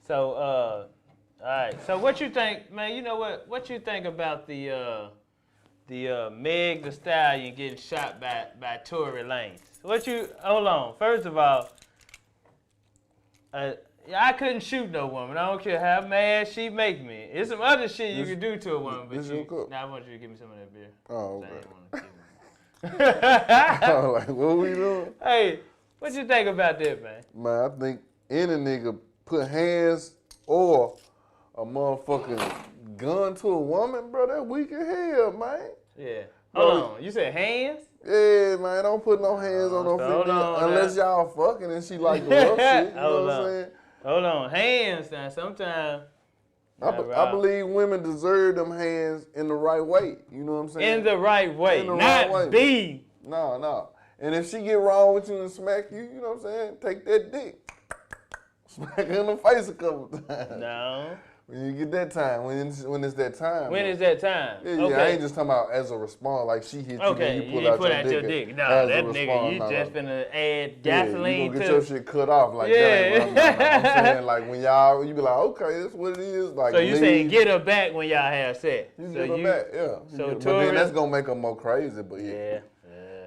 So, all right. So, what you think, man? You know what? What you think about the Meg Thee Stallion getting shot by Tory Lanez? Hold on. First of all, I couldn't shoot no woman. I don't care how mad she make me. There's some other shit you can do to a woman, but I want you to give me some of that beer. Oh, okay. Oh, like, what we doing? Hey, what you think about that, man? Man, I think any nigga put hands or a motherfucking gun to a woman, bro, that weak as hell, man. Yeah. Hold on. You said hands? Yeah, man, don't put no hands on no female unless y'all fucking and she like the rough shit. You know what I'm saying? Hold on. Hands now. Sometimes. I believe women deserve them hands in the right way. You know what I'm saying? In the right way. Not B. No. And if she get wrong with you and smack you, you know what I'm saying? Take that dick. Smack her in the face a couple times. No. When you get that time, when it's that time. When is that time? Yeah, okay. I ain't just talking about as a response, like she hit you, okay, then you pull out your dick. No, that nigga, you just finna add gasoline you gonna get your shit cut off like that. I'm saying, like when y'all, you be like, okay, that's what it is. Like, so you saying get her back when y'all have sex? You get her back, yeah. So but then that's gonna make her more crazy, but yeah.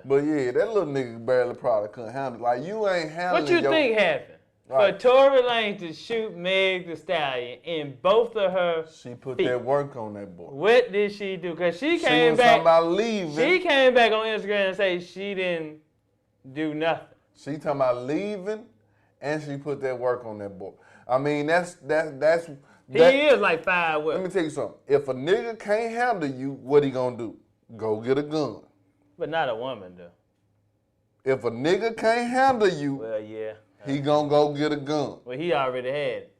But yeah, that little nigga barely probably couldn't handle it. Like you ain't handling. What you think happened? Right. For Tory Lanez to shoot Meg Thee Stallion in both of her She put feet. that work on that boy. What did she do? Because she came back. Talking about leaving. She came back on Instagram and say she didn't do nothing. She talking about leaving, and she put that work on that boy. I mean, that's. He is like 5 what? Let me tell you something. If a nigga can't handle you, what he gonna do? Go get a gun. But not a woman though. If a nigga can't handle you, well, yeah. He gonna go get a gun. Well, he already had it.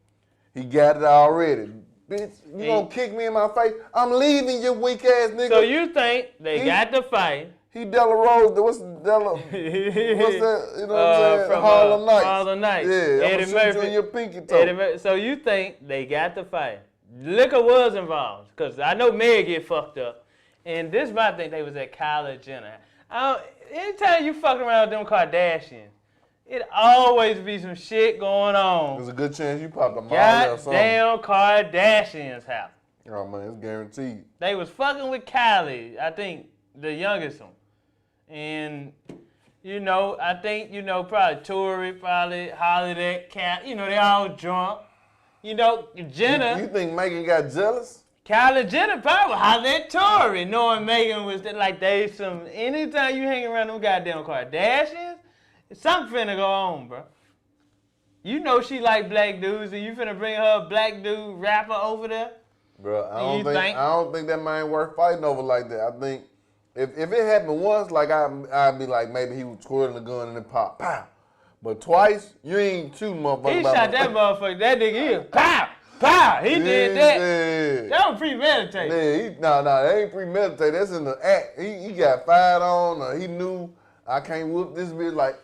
He got it already. Bitch, you gonna kick me in my face? I'm leaving, you weak ass nigga. So you think they got the fight? He Della Rose, what's Della? What's that? You know what I'm saying? From Harlem Nights. Harlem Nights. Yeah, Eddie I'm Murphy. You in your pinky toe. So you think they got the fight? Liquor was involved, because I know Meg get fucked up. And this is my thing, they was at Kylie Jenner. Anytime you fucking around with them Kardashians, it always be some shit going on. There's a good chance you popped a molly or something. Goddamn Kardashians house. Oh man, it's guaranteed. They was fucking with Kylie, I think the youngest one. And, I think, probably Tory, probably Holly, that cat, they all drunk. Jenner. You think Megan got jealous? Kylie Jenner probably hollered at Tory, knowing Megan was anytime you hang around them goddamn Kardashians, something finna go on, bro. You know she like black dudes, and you finna bring her a black dude rapper over there? Bro, I don't think that man worth fighting over like that. I think if it happened once, like I'd be like, maybe he was twirling the gun and then pop, pow. But twice, you ain't shooting motherfucker. He shot that motherfucker, that nigga here, pow, pow. He did that. Yeah. That was premeditated. Yeah, that ain't premeditated. That's in the act. He got fired on, or he knew I can't whoop this bitch like,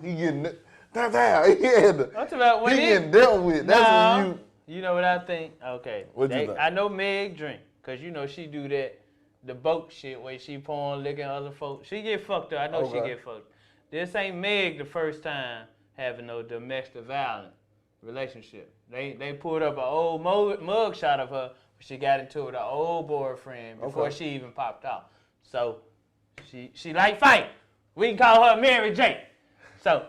he getting it. That's how he had to. He getting dealt with. That's when you. You know what I think? Okay. What you think? I know Meg drink, because she do that, the boat shit where she pouring liquor in other folks. She get fucked up. I know she get fucked. This ain't Meg the first time having no domestic violence relationship. They pulled up an old mug shot of her. She got into it with her old boyfriend before she even popped out. So she like fight. We can call her Mary J. So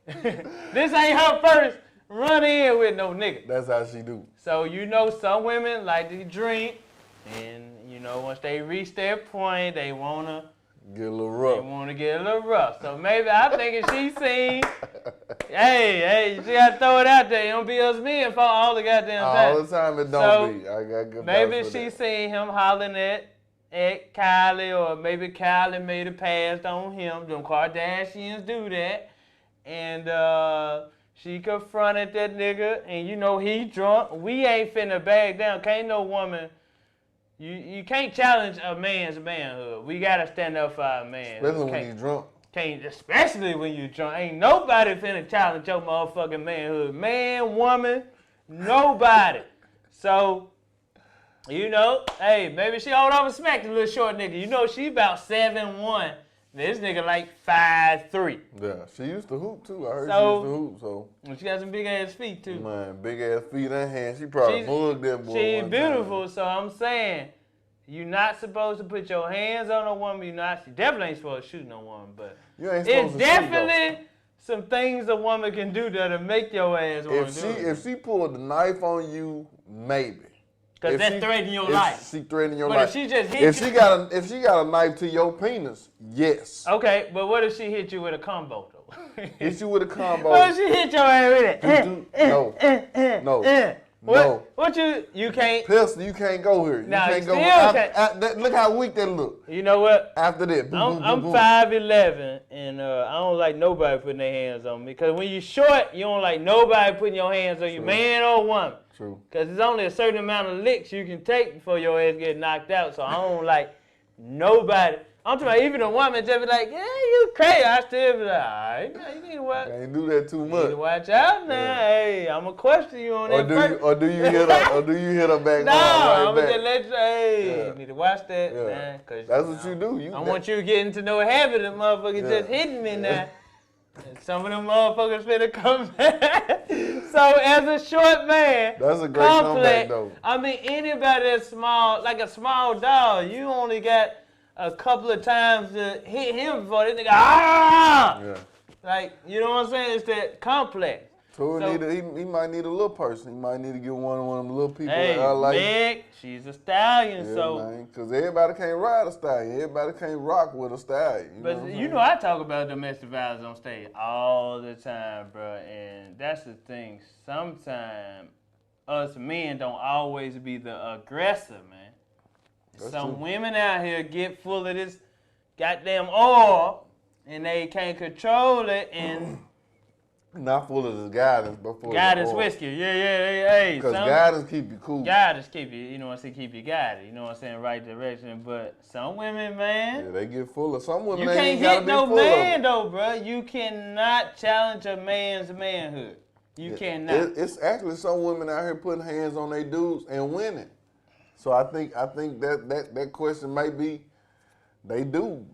this ain't her first run in with no nigga. That's how she do. So some women like to drink, and once they reach that point, they wanna get a little rough. They wanna get a little rough. So maybe I'm thinking she seen, hey, you gotta throw it out there. It don't be us men for all the goddamn time. All the time it don't be. I got good. Maybe she seen him hollering at Kylie, or maybe Kylie made a pass on him. Them Kardashians do that. And she confronted that nigga, and he drunk. We ain't finna back down. Can't no woman, you can't challenge a man's manhood. We gotta stand up for our man. Especially when you drunk. Especially when you drunk. Ain't nobody finna challenge your motherfucking manhood. Man, woman, nobody. So, hey, maybe she hold over and smack the little short nigga. She about 7'1". This nigga like 5'3". Yeah, she used to hoop too. I heard So, she used to hoop. So she got some big ass feet too. man, big ass feet and hands. She probably mugged that boy. She's one beautiful. time. So I'm saying, you're not supposed to put your hands on a woman. You definitely ain't supposed to shoot no woman. But You ain't it's supposed to definitely some things a woman can do that'll make your ass want to do it. If she pulled the knife on you, maybe. Because that's threatening your life. She threatening your life. life. If she just hit if she got a knife to your penis, yes. Okay, but what if she hit you with a combo though? Hit you with a combo. What if she hit your ass with it? No. What you can't. Pistol, you can't go here. Nah, you can't still go. Look how weak that look. You know what? After that, boom, I'm 5'11", and I don't like nobody putting their hands on me. Because when you're short, you don't like nobody putting your hands on you, man or woman. True. Because there's only a certain amount of licks you can take before your ass get knocked out. So I don't like nobody. I'm talking about even a woman just be like, yeah, you crazy. I still be like, all right, now you need to watch. Can't do that too much. You need to watch out now. Yeah. Hey, I'm going to question you on that. Or do you hit her back? No, I'm going to just let you, yeah. You need to watch that, yeah. man. That's what you do. I want you to get into no habit of motherfuckers just hitting me now. Some of them motherfuckers finna come back. So as a short man, that's a great comeback though. I mean, anybody that's small, like a small dog, you only got a couple of times to hit him before this nigga, Yeah. Like, you know what I'm saying? It's that complex. So he might need a little person. He might need to get one of them little people. Hey, like Meg, she's a stallion, yeah, so. Because everybody can't ride a stallion. Everybody can't rock with a stallion. I talk about domestic violence on stage all the time, bro. And that's the thing. Sometimes us men don't always be the aggressor, man. Some women out here get full of this goddamn oil and they can't control it and not full of this guidance, but full guidance of whiskey. Yeah. Because guidance keep you cool. Guidance keep you, keep you guided. You know what I'm saying, right direction. But some women, man. Yeah, they get full of. Some women you can't hit no man though, bro. You cannot challenge a man's manhood. You cannot. It's actually some women out here putting hands on their dudes and winning. So I think that question might be, they do.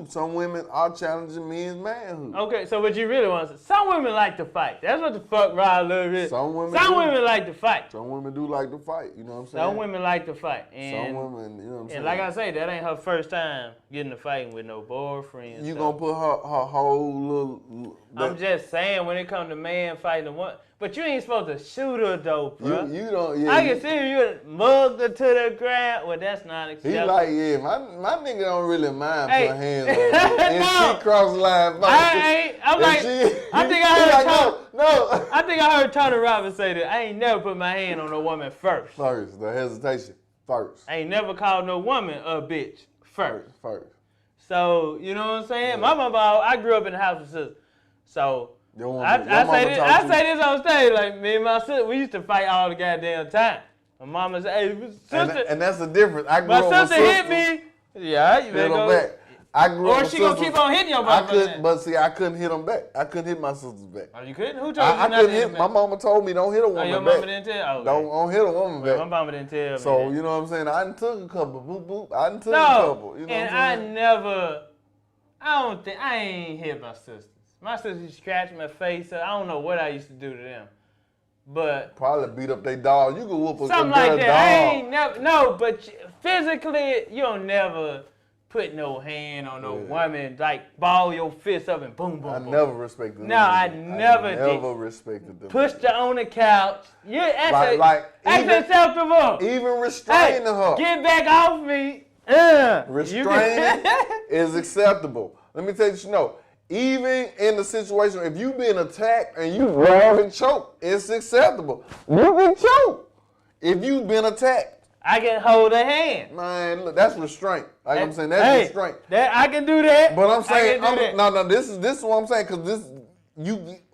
Some women are challenging men's manhood. Okay, so what you really want to say? Some women like to fight. That's what the fuck Rod Love is. Some women like to fight. Some women do like to fight. You know what I'm saying? Some women like to fight. And, some women, you know what I'm saying? And like I say, that ain't her first time getting to fighting with no boyfriend. You gonna put her whole little. I'm just saying, when it comes to man fighting the one. But you ain't supposed to shoot her though, bro. You don't. Yeah, I can see you mugged her to the ground. Well, that's not acceptable. He like, yeah, my nigga don't really mind putting hands on her. And no, she cross the line. I think I heard Tony Robbins say that I ain't never put my hand on a woman first. First, the hesitation. First. I ain't never called no woman a bitch first. First. So, you know what I'm saying? Yeah. My mama, I grew up in the house with sisters. So, I say this on stage, like me and my sister, we used to fight all the goddamn time. My mama said, hey, sister. And that's the difference. I grew up with sister hit me. Yeah, you better go. Back. I grew up with she gonna keep on hitting your brother. I couldn't hit them back. I couldn't hit my sisters back. Oh, you couldn't? Who told you I couldn't hit? My mama told me don't hit a woman back. Your mama didn't tell? Okay. Don't hit a woman back. My mama didn't tell me. So, you know what I'm saying? I done took a couple. Boop, boop. I done took a couple. You know and I ain't hit my sisters. My sisters scratched my face. I don't know what I used to do to them. But probably beat up their dog. You can whoop a something like that. I ain't never. No, but physically, you don't never put no hand on no woman, like ball your fist up and boom, boom, I boom. never respected them. No, I never did. Never respected them. Pushed her on the couch. That's acceptable. Even restraining her. Get back off me. Restraining is acceptable. Let me tell you, even in the situation, if you being attacked and you grab and choke, it's acceptable. You can choke if you've been attacked. I can hold a hand. Man, look, that's restraint. Like I'm saying, that's restraint. I can do that. But I'm saying, this is what I'm saying, because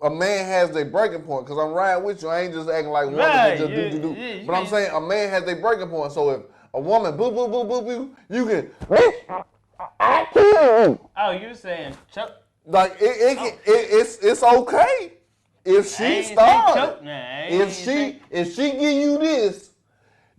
a man has a breaking point. Because I'm riding with you, I ain't just acting like women just do. But I'm saying a man has a breaking point. So if a woman boo boo boo boo boo, you can. Oh, you saying choke? Like it's okay if she started. If she give you this,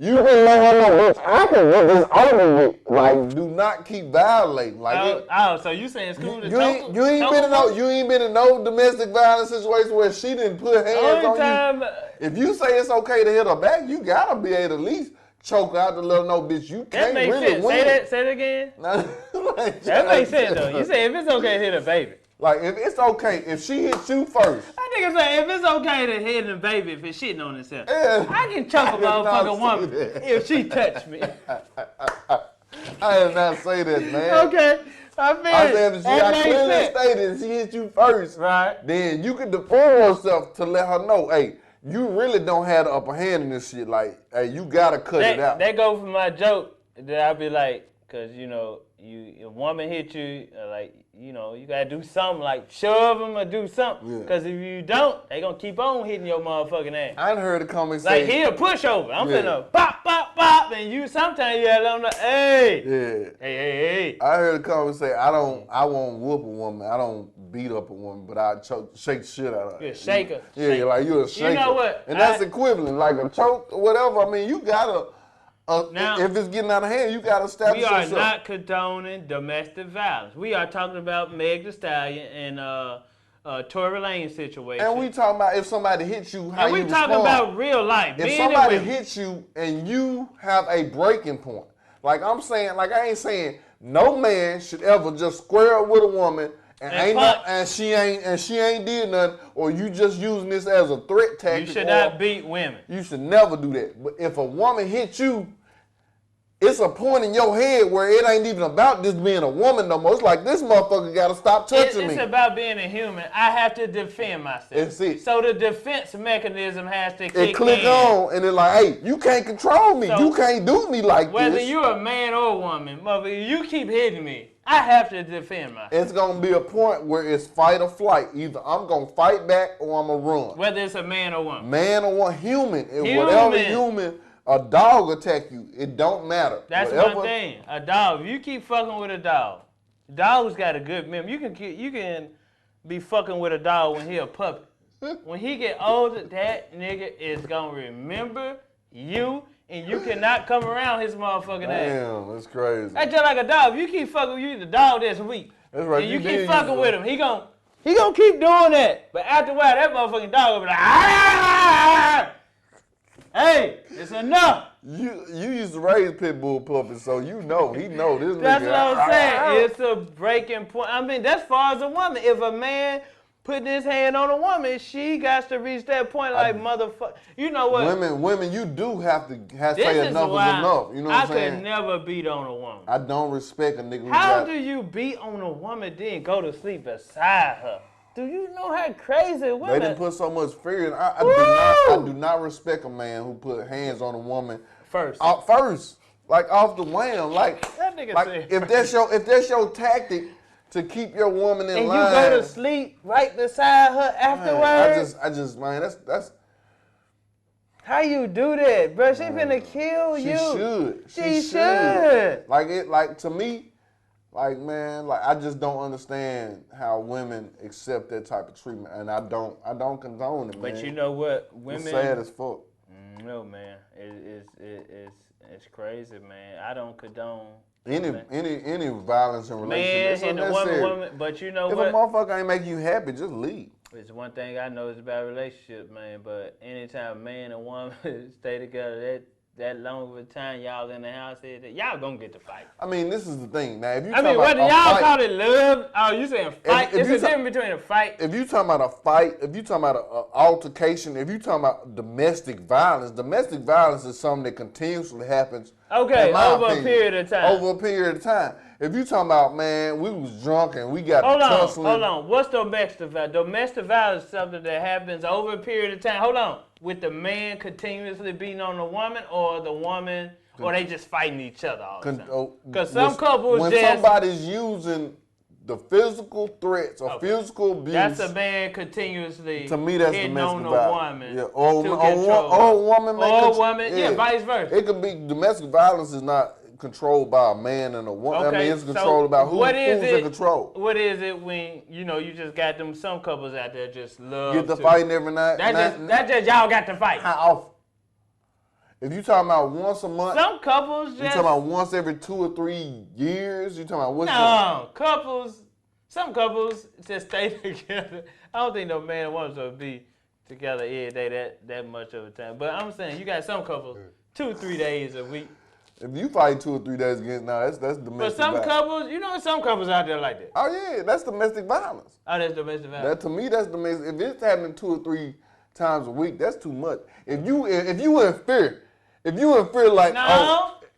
You can let her know, bitch, I can get this over with. Like, do not keep violating. Like, so you saying it's cool to you ain't been in no domestic violence situation where she didn't put hands on you. If you say it's okay to hit her back, you gotta be able to at least choke out to let her know, bitch, you can't really win. Say that again. That makes sense though. You say if it's okay to hit a baby. Like, if it's okay, if she hits you first. I think it's if it's okay to hit a baby if it's shitting on itself. Yeah, I can choke a motherfucking woman if she touched me. I did not say that, man. Okay, I said if I clearly stated if she hit you first, right? Then you can defend yourself to let her know, hey, you really don't have the upper hand in this shit. Like, hey, you gotta cut it out. That go for my joke that I be like, cause you know, a woman hit you, like, you know, you gotta do something like shove them or do something. Yeah. Cause if you don't, they gonna keep on hitting your motherfucking ass. I done heard a comment say, like, he a pushover. I'm finna pop, pop, pop, and you sometimes you gotta let them know, hey. Yeah. Hey. I heard a comment say, I won't whoop a woman. I don't beat up a woman, but I shake the shit out of her. You're a shaker. Yeah, like you're a shaker. You know what? And that's equivalent, like a choke or whatever. I mean, you gotta. Now, if it's getting out of hand, you got to establish yourself. We are not condoning domestic violence. We are talking about Meg Thee Stallion and Tory Lanez situation. And we talking about if somebody hits you, how you respond. We talking about real life. If somebody hits you and you have a breaking point, like I'm saying, like I ain't saying no man should ever just square up with a woman and she ain't did nothing, or you just using this as a threat tactic. You should not beat women. You should never do that. But if a woman hits you, it's a point in your head where it ain't even about this being a woman no more. It's like, this motherfucker got to stop touching me. It's about being a human. I have to defend myself. That's it. So the defense mechanism has to kick in. It click on, and it's like, hey, you can't control me. So you can't do me like this. Whether you're a man or a woman, motherfucker, you keep hitting me, I have to defend myself. It's going to be a point where it's fight or flight. Either I'm going to fight back or I'm going to run. Whether it's a man or woman. Man or woman. Human. Whatever human. A dog attack you, it don't matter. That's one thing. A dog, if you keep fucking with a dog, dog's got a good memory. You can be fucking with a dog when he a puppy. When he get older, that nigga is gonna remember you, and you cannot come around his motherfucking ass. Damn, that's crazy. That's just like a dog. If you keep fucking with the dog that's weak, that's right. And you keep fucking with him, he gonna keep doing that. But after a while, that motherfucking dog will be like, ah! Hey, it's enough. You used to raise pit bull puppies, so he know this nigga. That's what I'm saying. It's a breaking point. I mean, that's far as a woman. If a man putting his hand on a woman, she got to reach that point like motherfucker. You know what? Women, you do have to say enough is enough. You know what I'm saying? I could never beat on a woman. I don't respect a nigga who How do you beat on a woman then go to sleep beside her? Do you know how crazy women? They didn't put so much fear in. I do not respect a man who put hands on a woman first, like off the wham. Like that nigga said if that's your tactic to keep your woman in line, and you go to sleep right beside her afterwards. Man, that's. How you do that, bro? She finna kill you. She should. Like to me. Like, man, like I just don't understand how women accept that type of treatment, and I don't condone it, man. But you know what, women. It's sad as fuck. No, man, it's crazy, man. I don't condone any violence in relationships. Man, and a woman, but you know what? If a motherfucker ain't make you happy, just leave. It's one thing I know is about relationships, man. But anytime a man and woman stay together, that long of a time y'all in the house, y'all gonna get to fight. I mean, this is the thing. Now, if you whether y'all call it love, you saying fight, it's a difference between a fight. If you talking about a fight, if you talking about an altercation, if you talking about domestic violence is something that continuously happens. Okay, over a period of time. Over a period of time. If you talking about, man, we was drunk and we got tussling. Hold on. What's domestic violence? Domestic violence is something that happens over a period of time. Hold on. With the man continuously beating on the woman, or the woman, or they just fighting each other all the time? Because some couples when somebody's using the physical threats or physical abuse. That's a man continuously to me, that's hitting domestic on violence. A woman. Yeah. Or a woman. Yeah, vice versa. It could be domestic violence is not controlled by a man and a woman. Okay, I mean, it's controlled about who's in control. What is it when you just got them? Some couples out there just love get to fighting every night. That just y'all got to fight. How often? If you talking about once a month, some couples just. You talking about once every 2 or 3 years? You talking about what's some couples just stay together. I don't think no man wants to be together every day that much of a time. But I'm saying you got some couples 2 or 3 days a week. If you fight 2 or 3 days against, that's domestic But some violence. couples, some couples out there like that. Oh yeah, that's domestic violence. Oh, that's domestic violence. That to me, that's domestic. If it's happening 2 or 3 times a week, that's too much. If you in fear, like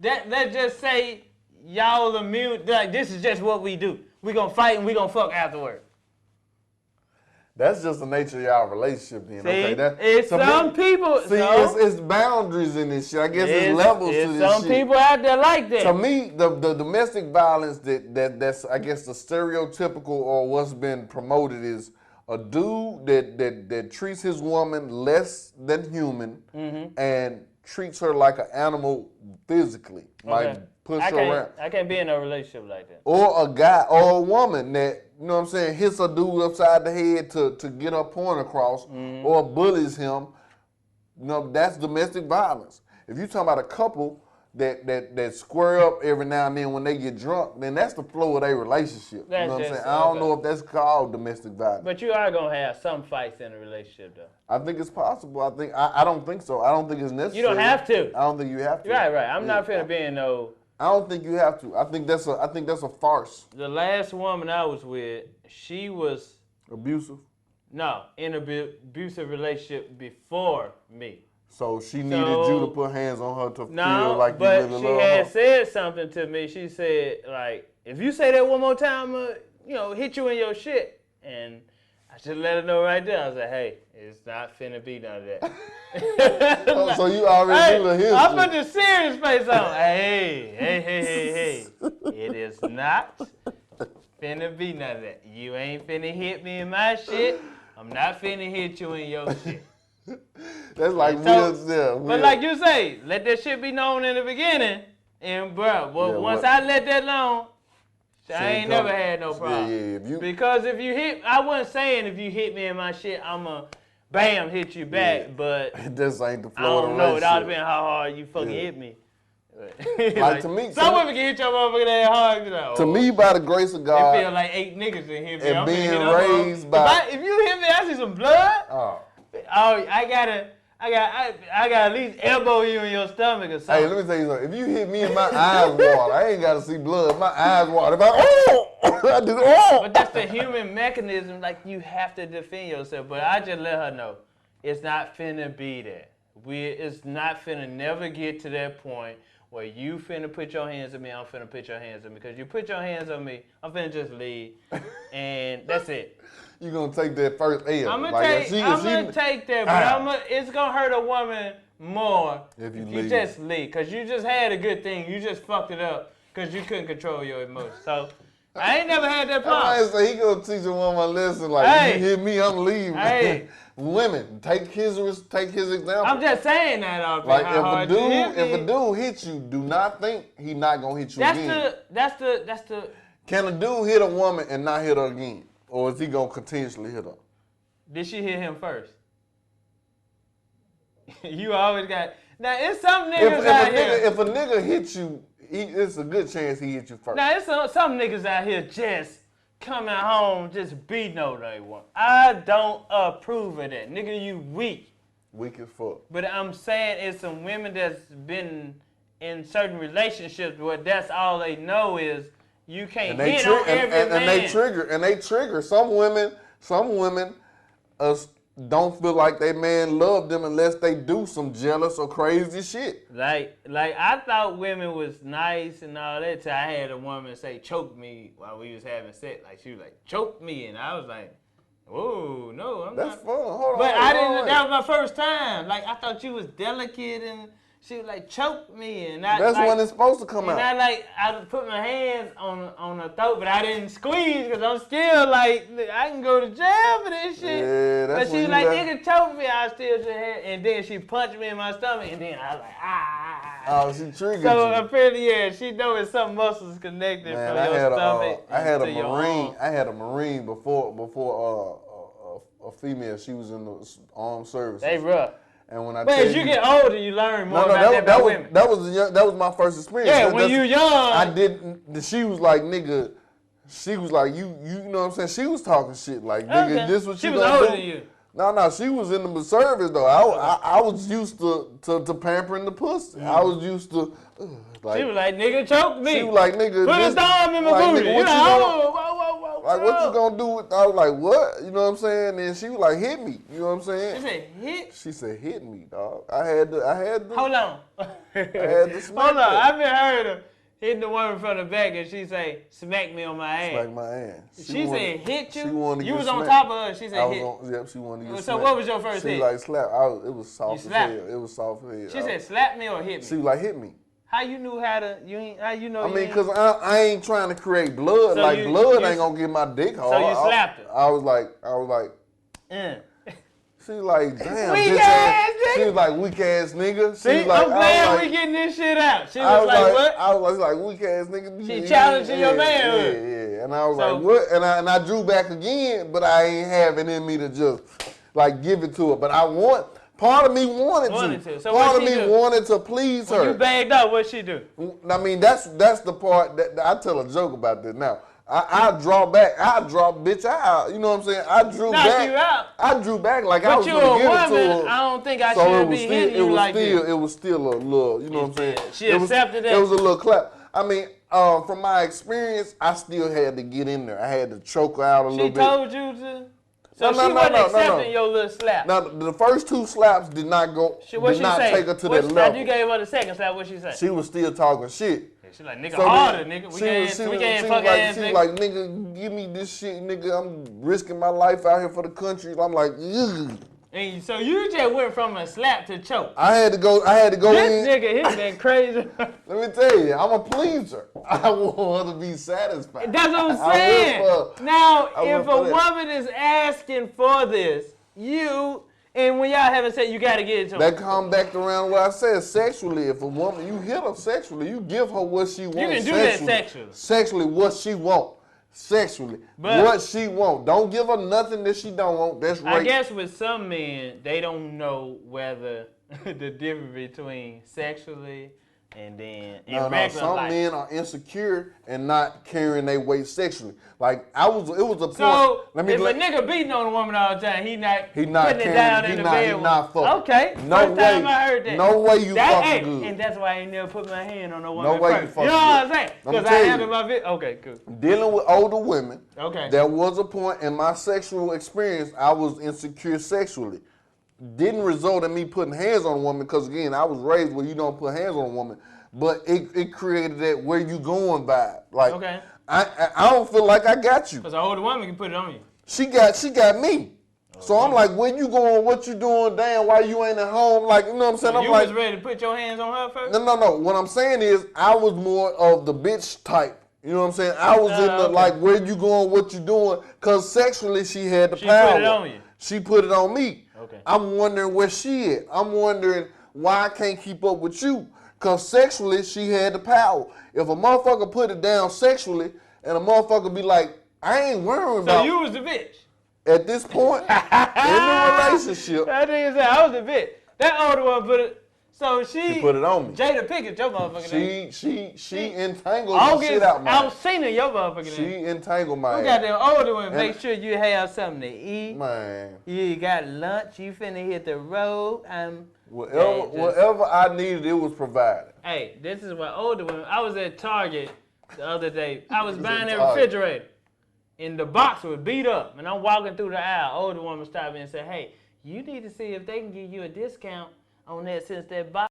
let's just say y'all immune. Like this is just what we do. We gonna fight and we gonna fuck afterward. That's just the nature of y'all relationship then. See, okay, some people. See, it's boundaries in this shit. I guess it's levels to this some shit. Some people out there like that. To me, the domestic violence that's I guess the stereotypical or what's been promoted is a dude that treats his woman less than human and treats her like an animal physically, like push her around. I can't be in a relationship like that. Or a guy or a woman that, you know what I'm saying, hits a dude upside the head to get her point across or bullies him. That's domestic violence. If you're talking about a couple that square up every now and then when they get drunk, then that's the flow of their relationship. You know what I'm saying? I don't know if that's called domestic violence. But you are gonna have some fights in a relationship, though. I think it's possible. I don't think so. I don't think it's necessary. You don't have to. I don't think you have to. Right. I'm not finna be in no. I don't think you have to. I think that's a farce. The last woman I was with, she was abusive. No, in an abusive relationship before me. So she needed you to put hands on her to feel like you really love her. But she had said something to me. She said, like, if you say that one more time, hit you in your shit. And I should let her know right there. I was like, hey, it's not finna be none of that. So you already knew the history. I put the serious face on. Hey. It is not finna be none of that. You ain't finna hit me in my shit. I'm not finna hit you in your shit. That's like Will. But like you say, let that shit be known in the beginning. And once I let that known, I ain't never had no problem. Yeah. Because if you hit, I wasn't saying if you hit me in my shit, I'ma bam hit you back. But this ain't the flow. I don't know. It all depends how hard you fucking hit me. Like to me, some women can hit your motherfucker that hard. To me, by the grace of God, it feel like 8 niggas in here. And being raised by. If you hit me, I see some blood. I gotta at least elbow you in your stomach or something. Hey, let me tell you something. If you hit me and my eyes water, I ain't gotta see blood. My eyes water. But that's the human mechanism. Like you have to defend yourself. But I just let her know it's not finna be that. It's not finna never get to that point where you finna put your hands on me. I'm finna put your hands on me. Because you put your hands on me, I'm finna just leave, and that's it. You gonna take that first L. I'm gonna take that, but it's gonna hurt a woman more if you just leave. Cause you just had a good thing, you just fucked it up because you couldn't control your emotions. So I ain't never had that problem. I say he gonna teach a woman a lesson like, you hit me, I'm leaving. Hey. Women, take his example. I'm just saying that all the like time. If a dude hits you, do not think he not gonna hit you again. That's the. Can a dude hit a woman and not hit her again? Or is he gonna continuously hit her? Did she hit him first? You always got. Now it's some niggas out here. If a nigga hits you, it's a good chance he hit you first. Now it's some niggas out here just coming home just beating on they want. I don't approve of that, nigga. You weak. Weak as fuck. But I'm saying it's some women that's been in certain relationships where that's all they know is. You can't hit on every man. And they trigger. Some women don't feel like they man love them unless they do some jealous or crazy shit. Like I thought women was nice and all that till I had a woman say choke me while we was having sex. Like she was like choke me and I was like, whoa, no, I'm not. That's fun. Hold on. But I didn't. That was my first time. Like I thought you was delicate and. She was like, choke me, and that's when it's supposed to come out. And I put my hands on her throat, but I didn't squeeze because I'm still like, I can go to jail for this shit. Yeah, that's but she was like, nigga, choke me. I still just had, and then she punched me in my stomach, and then I was like, ah. Oh, she triggered you. So apparently, she knows some muscles connected from your stomach. I had a Marine before a female. She was in the armed services. They rough. And when I but tell as you get older, you learn more about women. That was my first experience. Yeah, when you young. I didn't. She was like, nigga. She was like, you know what I'm saying? She was talking shit like, nigga, this what you gonna do? She was older than you. No, she was in the service though. I was used to pampering the pussy. I was used to. Like, she was like, nigga, choke me. She was like, nigga, put a thumb in my booty. Nigga, what you gonna do? With, I was like, what? You know what I'm saying? And she was like, hit me. You know what I'm saying? She said, hit? She said, hit me, dog. I had to. Hold on. I had to smack Hold on. I've been heard her hitting the woman from the back and she say, smack me on my ass. Smack my ass. She said, hit you? She wanted to you was smacked. On top of her. She said, hit. Yep, she wanted to get So smacked. what was your first hit? She like, slap. It was soft as hell. It was soft as hell. She said, slap me or hit me? She was like, hit me. How you knew how to, how you know? I mean, because I ain't trying to create blood. So blood ain't going to get my dick hard. So you slapped her? I was like. She like, damn, weak ass nigga. She was like, weak ass nigga. See, was like, I'm glad we getting this shit out. She was like, what? I was like, weak ass nigga. She challenging your manhood. Yeah. And I was like, what? And I drew back again, but I ain't having in me to just like give it to her. But part of me wanted to. So part of me wanted to please her. When you bagged up, what'd she do? I mean, that's the part that I tell a joke about this now. I draw back. I drop bitch out. You know what I'm saying? I drew back. You out. I drew back like but I was going to give it to her. I don't think I should be hitting you like this. It was still a little, you know what I'm saying? She accepted that? It was a little clap. I mean, from my experience, I still had to get in there. I had to choke her out a little bit. She told you to? So she wasn't accepting your little slap? Now, the first two slaps did not take her to that level. After you gave her the second slap, what she say? She was still talking shit. She like, nigga, harder, nigga. We can't fuck ass, nigga. She like, nigga, give me this shit, nigga. I'm risking my life out here for the country. I'm like, ugh. And so you just went from a slap to choke. I had to go this in. This nigga, he been crazy. Let me tell you, I'm a pleaser. I want her to be satisfied. That's what I'm saying. Now, if a woman is asking for this, and when y'all having sex, you got to get it to her. That come back around what I said. Sexually, if a woman, you hit her sexually, you give her what she wants. You can do that sexually. Sexually, what she want. Sexually, what she want. Don't give her nothing that she don't want. That's rape. I guess with some men, they don't know whether the difference between sexually and then in regular some life. Men are insecure and not carrying their weight sexually. Like it was a point. So if a nigga beating on a woman all the time, he not putting it down in the bed. He not fucking. Okay, first time I heard that. No way you fucking good. And that's why I ain't never put my hand on no woman. No way you fucking good. You know what I'm saying? Because I handled my bit. Okay, cool. Dealing with older women. Okay. There was a point in my sexual experience I was insecure sexually. Didn't result in me putting hands on a woman because again I was raised where you don't put hands on a woman. But it created that where you going vibe. Like, okay. I don't feel like I got you. Because an older woman can put it on you. She got me. So I'm like, where you going? What you doing? Damn, why you ain't at home? Like, you know what I'm saying? So I'm you like, was ready to put your hands on her first? No. What I'm saying is I was more of the bitch type. You know what I'm saying? I was in the like, where you going? What you doing? Because sexually she had the power. She put it on you. She put it on me. Okay. I'm wondering where she at. I'm wondering why I can't keep up with you. Because sexually, she had the power. If a motherfucker put it down sexually, and a motherfucker be like, I ain't worrying about... So you was the bitch? At this point, in the relationship... That nigga said, I was the bitch. That older one put it... So she put it on me. Jada Pinkett, your motherfucking name. She entangled the shit out my ass. I've seen your motherfucking name. She entangled my ass. You got them older ones. Make sure you have something to eat. Man. You got lunch. You finna hit the road. Whatever I needed, it was provided. Hey, this is what older women... I was at Target the other day. I was buying a refrigerator. And the box was beat up. And I'm walking through the aisle. Older woman stopped me and said, hey, you need to see if they can give you a discount on that since that box